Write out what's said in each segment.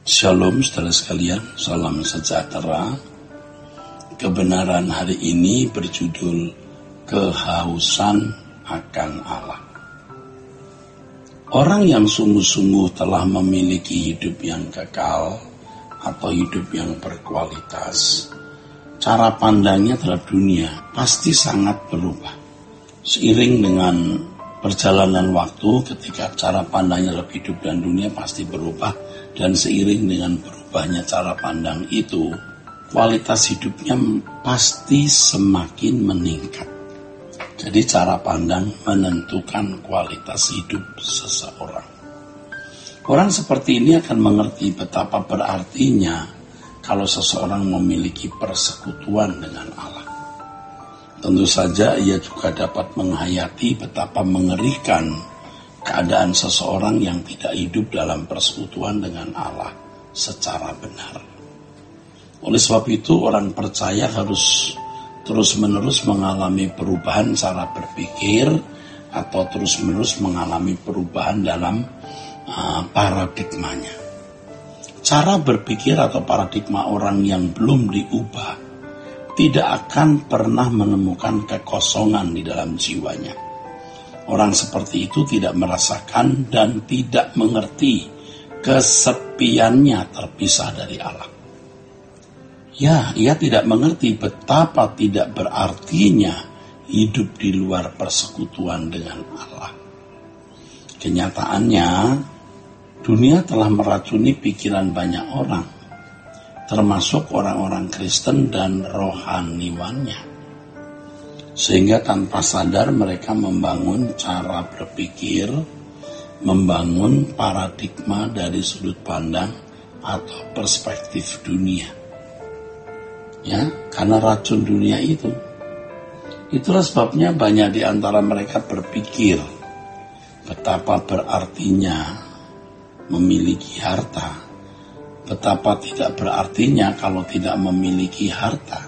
Shalom saudara sekalian, salam sejahtera. Kebenaran hari ini berjudul Kehausan akan Allah. Orang yang sungguh-sungguh telah memiliki hidup yang kekal atau hidup yang berkualitas, cara pandangnya terhadap dunia pasti sangat berubah. Seiring dengan perjalanan waktu, ketika cara pandangnya terhadap hidup dan dunia pasti berubah, dan seiring dengan berubahnya cara pandang itu, kualitas hidupnya pasti semakin meningkat. Jadi cara pandang menentukan kualitas hidup seseorang. Orang seperti ini akan mengerti betapa berartinya kalau seseorang memiliki persekutuan dengan Allah. Tentu saja ia juga dapat menghayati betapa mengerikan keadaan seseorang yang tidak hidup dalam persekutuan dengan Allah secara benar. Oleh sebab itu, orang percaya harus terus-menerus mengalami perubahan cara berpikir atau terus-menerus mengalami perubahan dalam paradigmanya. Cara berpikir atau paradigma orang yang belum diubah tidak akan pernah menemukan kekosongan di dalam jiwanya. Orang seperti itu tidak merasakan dan tidak mengerti kesepiannya terpisah dari Allah. Ya, ia tidak mengerti betapa tidak berartinya hidup di luar persekutuan dengan Allah. Kenyataannya, dunia telah meracuni pikiran banyak orang, termasuk orang-orang Kristen dan rohaniwannya. Sehingga tanpa sadar mereka membangun cara berpikir, membangun paradigma dari sudut pandang atau perspektif dunia. Ya, karena racun dunia itu. Itulah sebabnya banyak di antara mereka berpikir betapa berartinya memiliki harta, betapa tidak berartinya kalau tidak memiliki harta.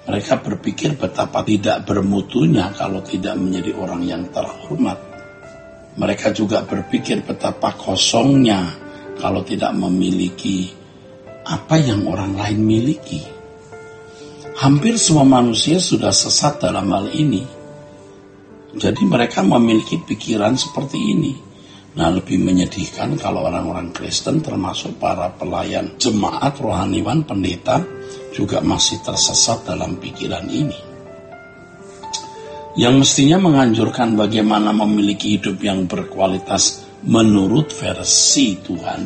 Mereka berpikir betapa tidak bermutunya kalau tidak menjadi orang yang terhormat. Mereka juga berpikir betapa kosongnya kalau tidak memiliki apa yang orang lain miliki. Hampir semua manusia sudah sesat dalam hal ini. Jadi mereka memiliki pikiran seperti ini. Nah, lebih menyedihkan kalau orang-orang Kristen termasuk para pelayan jemaat rohaniwan, pendeta, juga masih tersesat dalam pikiran ini. Yang mestinya menganjurkan bagaimana memiliki hidup yang berkualitas menurut versi Tuhan.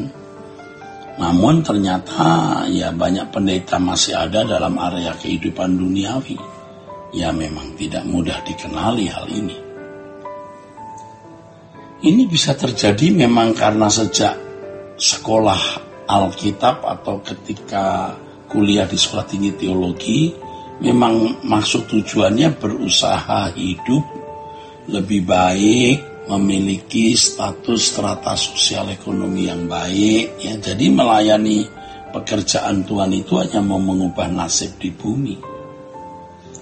Namun ternyata ya banyak pendeta masih ada dalam area kehidupan duniawi. Ya memang tidak mudah dikenali hal ini. Ini bisa terjadi memang karena sejak sekolah Alkitab atau ketika kuliah di sekolah tinggi teologi, memang maksud tujuannya berusaha hidup lebih baik, memiliki status strata sosial ekonomi yang baik, ya. Jadi melayani pekerjaan Tuhan itu hanya mau mengubah nasib di bumi.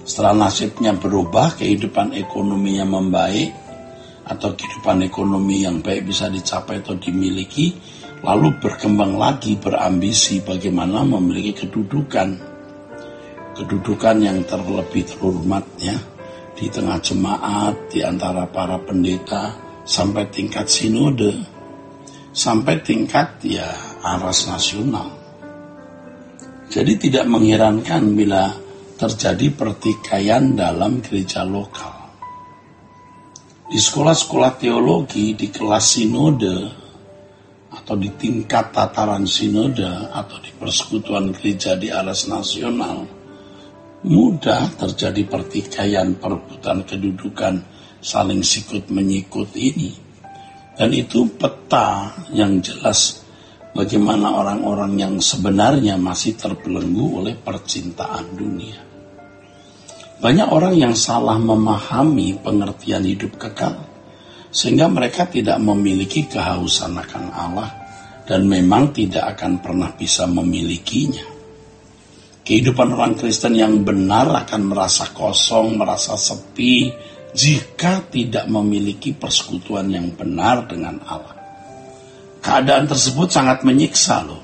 Setelah nasibnya berubah, kehidupan ekonominya membaik, atau kehidupan ekonomi yang baik bisa dicapai atau dimiliki, lalu berkembang lagi berambisi bagaimana memiliki kedudukan yang terlebih terhormat, ya, di tengah jemaat, di antara para pendeta, sampai tingkat sinode, sampai tingkat ya aras nasional. Jadi tidak mengherankan bila terjadi pertikaian dalam gereja lokal. Di sekolah-sekolah teologi, di kelas sinode, atau di tingkat tataran sinode, atau di persekutuan gereja di aras nasional, mudah terjadi pertikaian, perebutan kedudukan, saling sikut-menyikut ini. Dan itu peta yang jelas bagaimana orang-orang yang sebenarnya masih terbelenggu oleh percintaan dunia. Banyak orang yang salah memahami pengertian hidup kekal, sehingga mereka tidak memiliki kehausan akan Allah, dan memang tidak akan pernah bisa memilikinya. Kehidupan orang Kristen yang benar akan merasa kosong, merasa sepi, jika tidak memiliki persekutuan yang benar dengan Allah. keadaan tersebut sangat menyiksa loh.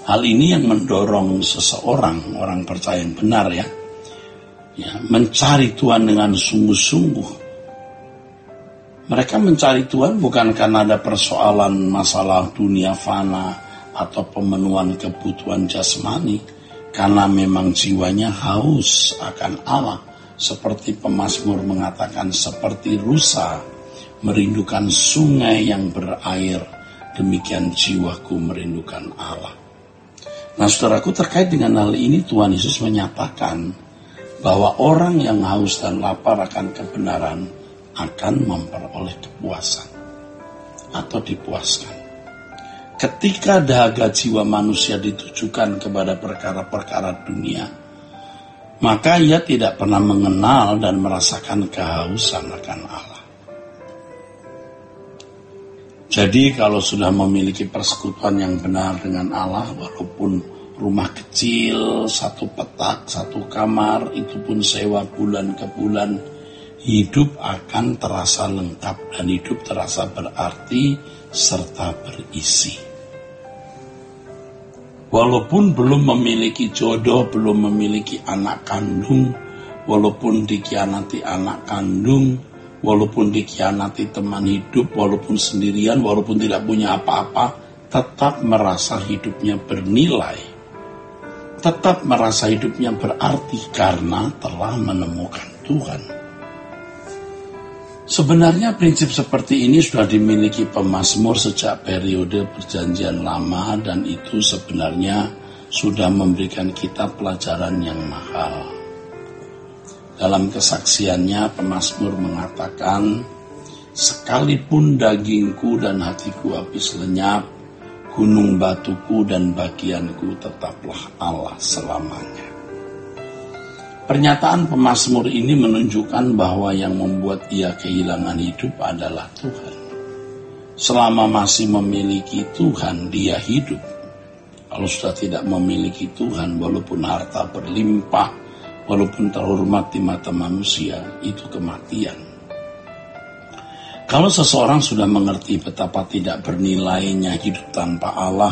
Hal ini yang mendorong seseorang, orang percaya yang benar ya, mencari Tuhan dengan sungguh-sungguh. Mereka mencari Tuhan bukan karena ada persoalan masalah dunia fana atau pemenuhan kebutuhan jasmani, karena memang jiwanya haus akan Allah. Seperti pemazmur mengatakan, seperti rusa merindukan sungai yang berair, demikian jiwaku merindukan Allah. Nah saudaraku, terkait dengan hal ini Tuhan Yesus menyatakan bahwa orang yang haus dan lapar akan kebenaran akan memperoleh kepuasan atau dipuaskan. Ketika dahaga jiwa manusia ditujukan kepada perkara-perkara dunia, maka ia tidak pernah mengenal dan merasakan kehausan akan Allah. Jadi kalau sudah memiliki persekutuan yang benar dengan Allah, walaupun rumah kecil, satu petak, satu kamar, itu pun sewa bulan ke bulan, hidup akan terasa lengkap dan hidup terasa berarti serta berisi. Walaupun belum memiliki jodoh, belum memiliki anak kandung, walaupun dikhianati anak kandung, walaupun dikhianati teman hidup, walaupun sendirian, walaupun tidak punya apa-apa, tetap merasa hidupnya bernilai. Tetap merasa hidupnya berarti karena telah menemukan Tuhan. Sebenarnya prinsip seperti ini sudah dimiliki pemazmur sejak periode Perjanjian Lama, dan itu sebenarnya sudah memberikan kita pelajaran yang mahal. Dalam kesaksiannya, pemazmur mengatakan, sekalipun dagingku dan hatiku habis lenyap, gunung batuku dan bagianku tetaplah Allah selamanya. Pernyataan pemazmur ini menunjukkan bahwa yang membuat ia kehilangan hidup adalah Tuhan. Selama masih memiliki Tuhan, dia hidup. Kalau sudah tidak memiliki Tuhan, walaupun harta berlimpah, walaupun terhormat di mata manusia, itu kematian. Kalau seseorang sudah mengerti betapa tidak bernilainya hidup tanpa Allah,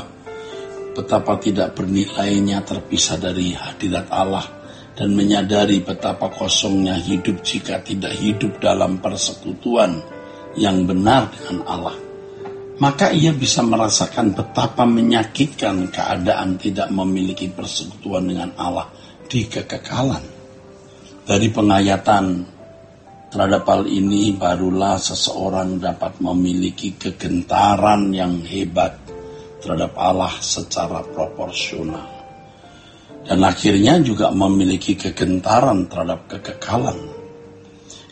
betapa tidak bernilainya terpisah dari hadirat Allah, dan menyadari betapa kosongnya hidup jika tidak hidup dalam persekutuan yang benar dengan Allah, maka ia bisa merasakan betapa menyakitkan keadaan tidak memiliki persekutuan dengan Allah di kekekalan. Dari penghayatan terhadap hal ini, barulah seseorang dapat memiliki kegentaran yang hebat terhadap Allah secara proporsional. Dan akhirnya juga memiliki kegentaran terhadap kekekalan.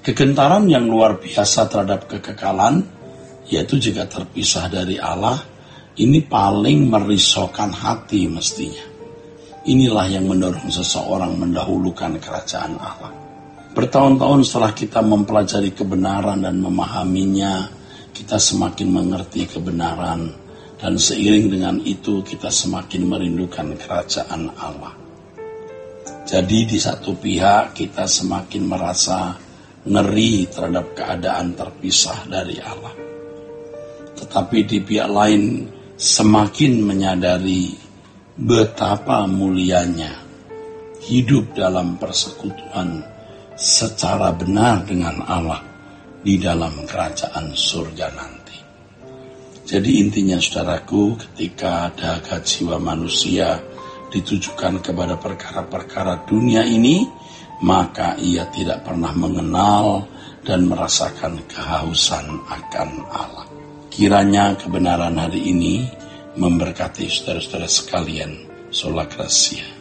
Kegentaran yang luar biasa terhadap kekekalan, yaitu jika terpisah dari Allah, ini paling merisaukan hati mestinya. Inilah yang mendorong seseorang mendahulukan kerajaan Allah. Bertahun-tahun setelah kita mempelajari kebenaran dan memahaminya, kita semakin mengerti kebenaran, dan seiring dengan itu kita semakin merindukan kerajaan Allah. Jadi di satu pihak kita semakin merasa ngeri terhadap keadaan terpisah dari Allah. Tetapi di pihak lain semakin menyadari betapa mulianya hidup dalam persekutuan secara benar dengan Allah di dalam kerajaan surga nanti. Jadi intinya saudaraku, ketika dahaga jiwa manusia ditujukan kepada perkara-perkara dunia ini, maka ia tidak pernah mengenal dan merasakan kehausan akan Allah. Kiranya kebenaran hari ini memberkati saudara-saudara sekalian. Sola Gracia.